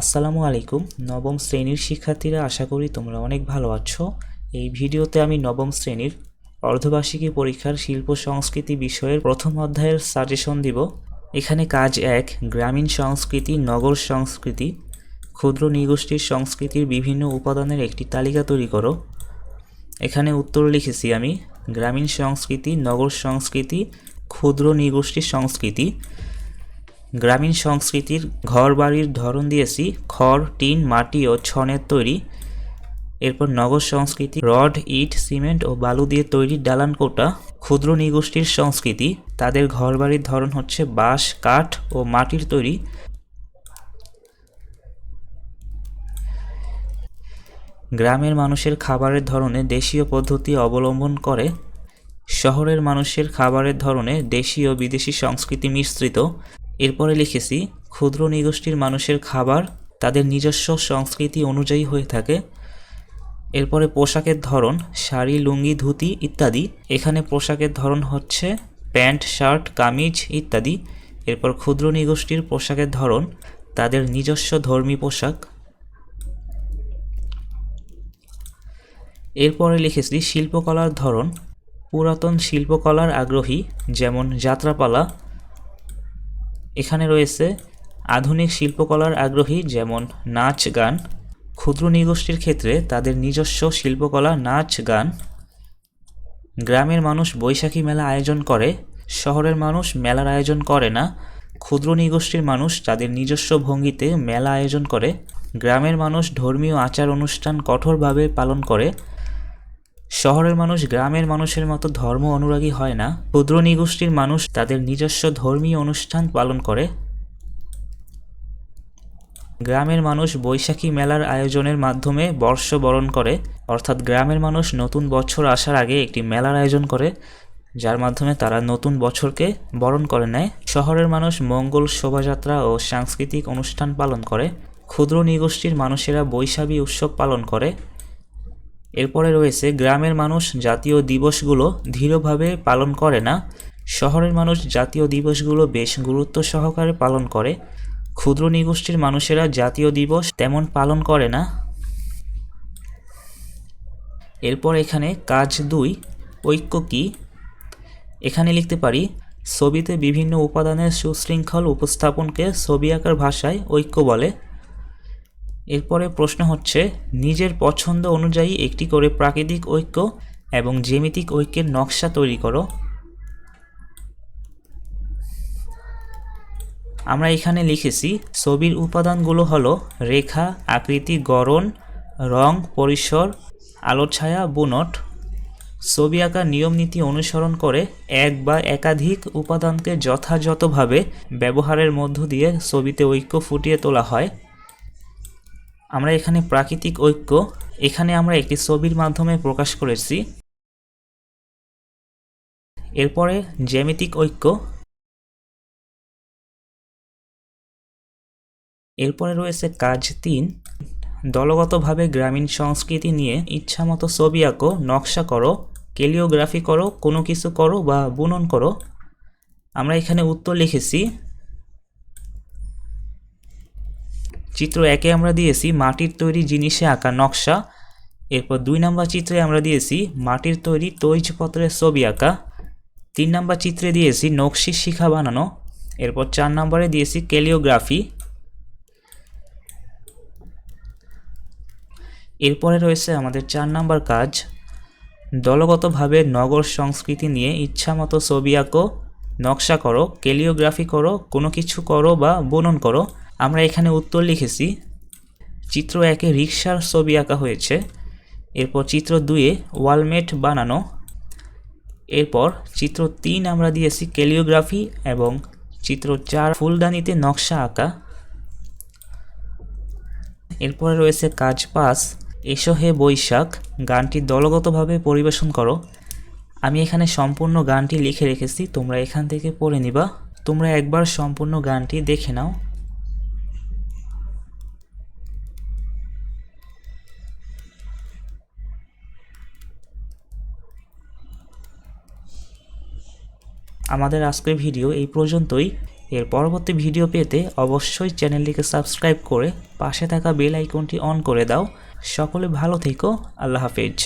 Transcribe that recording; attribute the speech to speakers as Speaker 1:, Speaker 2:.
Speaker 1: আসসালামু আলাইকুম। নবম শ্রেণীর শিক্ষার্থীরা, আশা করি তোমরা অনেক ভালো আছো। এই ভিডিওতে আমি নবম শ্রেণীর অর্ধবার্ষিকী পরীক্ষার শিল্প সংস্কৃতি বিষয়ের প্রথম অধ্যায়ের সাজেশন দিব। এখানে কাজ 1, গ্রামীণ সংস্কৃতি, নগর সংস্কৃতি, ক্ষুদ্র নৃগোষ্ঠীর সংস্কৃতির বিভিন্ন উপাদানের একটি তালিকা তৈরি করো। এখানে উত্তর লিখেছি আমি গ্রামীণ সংস্কৃতি, নগর সংস্কৃতি, ক্ষুদ্র নৃগোষ্ঠীর সংস্কৃতি। গ্রামীণ সংস্কৃতির ঘর বাড়ির ধরন দিয়েছি খড়, টিন, মাটি ও ছনের তৈরি। এরপর নগর সংস্কৃতি রড, ইট, সিমেন্ট ও বালু দিয়ে তৈরি দালান কোঠা। ক্ষুদ্র নৃগোষ্ঠীর সংস্কৃতি, তাদের ঘর বাড়ির ধরন হচ্ছে বাঁশ, কাঠ ও মাটির তৈরি। গ্রামের মানুষের খাবারের ধরনে দেশীয় পদ্ধতি অবলম্বন করে। শহরের মানুষের খাবারের ধরনে দেশি ও বিদেশি সংস্কৃতি মিশ্রিত। এরপরে লিখেছি ক্ষুদ্র নৃগোষ্ঠীর মানুষের খাবার তাদের নিজস্ব সংস্কৃতি অনুযায়ী হয়ে থাকে। এরপরে পোশাকের ধরন শাড়ি, লুঙ্গি, ধুতি ইত্যাদি। এখানে পোশাকের ধরন হচ্ছে প্যান্ট, শার্ট, কামিজ ইত্যাদি। এরপর ক্ষুদ্র নৃগোষ্ঠীর পোশাকের ধরন তাদের নিজস্ব ধর্মী পোশাক। এরপরে লিখেছি শিল্পকলার ধরন পুরাতন শিল্পকলার আগ্রহী, যেমন যাত্রাপালা। এখানে রয়েছে আধুনিক শিল্পকলার আগ্রহী, যেমন নাচ, গান। ক্ষুদ্র নৃগোষ্ঠীর ক্ষেত্রে তাদের নিজস্ব শিল্পকলা, নাচ, গান। গ্রামের মানুষ বৈশাখী মেলা আয়োজন করে, শহরের মানুষ মেলার আয়োজন করে না। ক্ষুদ্র নৃগোষ্ঠীর মানুষ তাদের নিজস্ব ভঙ্গিতে মেলা আয়োজন করে। গ্রামের মানুষ ধর্মীয় আচার অনুষ্ঠান কঠোরভাবে পালন করে। শহরের মানুষ গ্রামের মানুষের মতো ধর্ম অনুরাগী হয় না। ক্ষুদ্র নৃগোষ্ঠীর মানুষ তাদের নিজস্ব ধর্মীয় অনুষ্ঠান পালন করে। গ্রামের মানুষ বৈশাখী মেলার আয়োজনের মাধ্যমে বর্ষ বরণ করে, অর্থাৎ গ্রামের মানুষ নতুন বছর আসার আগে একটি মেলার আয়োজন করে, যার মাধ্যমে তারা নতুন বছরকে বরণ করে নেয়। শহরের মানুষ মঙ্গল শোভাযাত্রা ও সাংস্কৃতিক অনুষ্ঠান পালন করে। ক্ষুদ্র নৃগোষ্ঠীর মানুষেরা বৈশাখী উৎসব পালন করে। এরপরে রয়েছে গ্রামের মানুষ জাতীয় দিবসগুলো দৃঢ়ভাবে পালন করে না। শহরের মানুষ জাতীয় দিবসগুলো বেশ গুরুত্ব সহকারে পালন করে। ক্ষুদ্র নৃগোষ্ঠীর মানুষেরা জাতীয় দিবস তেমন পালন করে না। এরপর এখানে কাজ 2, ঐক্য কি। এখানে লিখতে পারি ছবিতে বিভিন্ন উপাদানের সুশৃঙ্খল উপস্থাপনকে ছবি আঁকার ভাষায় ঐক্য বলে। এরপরে প্রশ্ন হচ্ছে নিজের পছন্দ অনুযায়ী একটি করে প্রাকৃতিক ঐক্য এবং জ্যামিতিক ঐক্যের নকশা তৈরি করো। আমরা এখানে লিখেছি ছবির উপাদানগুলো হলো রেখা, আকৃতি, গড়ন, রং, পরিসর, আলো, ছায়া, বুনট। ছবি আঁকার নিয়মনীতি অনুসরণ করে এক বা একাধিক উপাদানকে যথাযথভাবে ব্যবহারের মধ্য দিয়ে ছবিতে ঐক্য ফুটিয়ে তোলা হয়। আমরা এখানে প্রাকৃতিক ঐক্য এখানে আমরা একটি ছবির মাধ্যমে প্রকাশ করেছি। এরপরে জ্যামিতিক ঐক্য। এরপরে রয়েছে কাজ 3, দলগতভাবে গ্রামীণ সংস্কৃতি নিয়ে ইচ্ছামতো ছবি আঁকো, নকশা করো, ক্যালিওগ্রাফি করো, কোনো কিছু করো বা বুনন করো। আমরা এখানে উত্তর লিখেছি চিত্র 1-এ আমরা দিয়েছি মাটির তৈরি জিনিসে আঁকা নকশা। এরপর 2 নম্বর চিত্রে আমরা দিয়েছি মাটির তৈরি তৈজপত্রের ছবি আঁকা। 3 নম্বর চিত্রে দিয়েছি নকশি শিখা বানানো। এরপর 4 নম্বরে দিয়েছি ক্যালিওগ্রাফি। এরপরে রয়েছে আমাদের 4 নম্বর কাজ দলগতভাবে নগর সংস্কৃতি নিয়ে ইচ্ছামতো ছবি আঁকো, নকশা করো, ক্যালিওগ্রাফি করো, কোনো কিছু করো বা বুনন করো। আমরা এখানে উত্তর লিখেছি চিত্র 1-এ রিকশার ছবি আঁকা হয়েছে। এরপর চিত্র 2-এ ওয়ালমেট বানানো। এরপর চিত্র 3 আমরা দিয়েছি ক্যালিওগ্রাফি এবং চিত্র 4 ফুলদানিতে নকশা আঁকা। এরপরে রয়েছে কাজ 5, এসো হে বৈশাখ গানটি দলগতভাবে পরিবেশন করো। আমি এখানে সম্পূর্ণ গানটি লিখে রেখেছি, তোমরা এখান থেকে পড়ে নিবা। তোমরা একবার সম্পূর্ণ গানটি দেখে নাও। আমাদের আজকের ভিডিও এই পর্যন্তই। এর পরবর্তী ভিডিও পেতে অবশ্যই চ্যানেলটিকে সাবস্ক্রাইব করে পাশে থাকা বেল আইকনটি অন করে দাও। সকলে ভালো থেকো। আল্লাহ হাফেজ।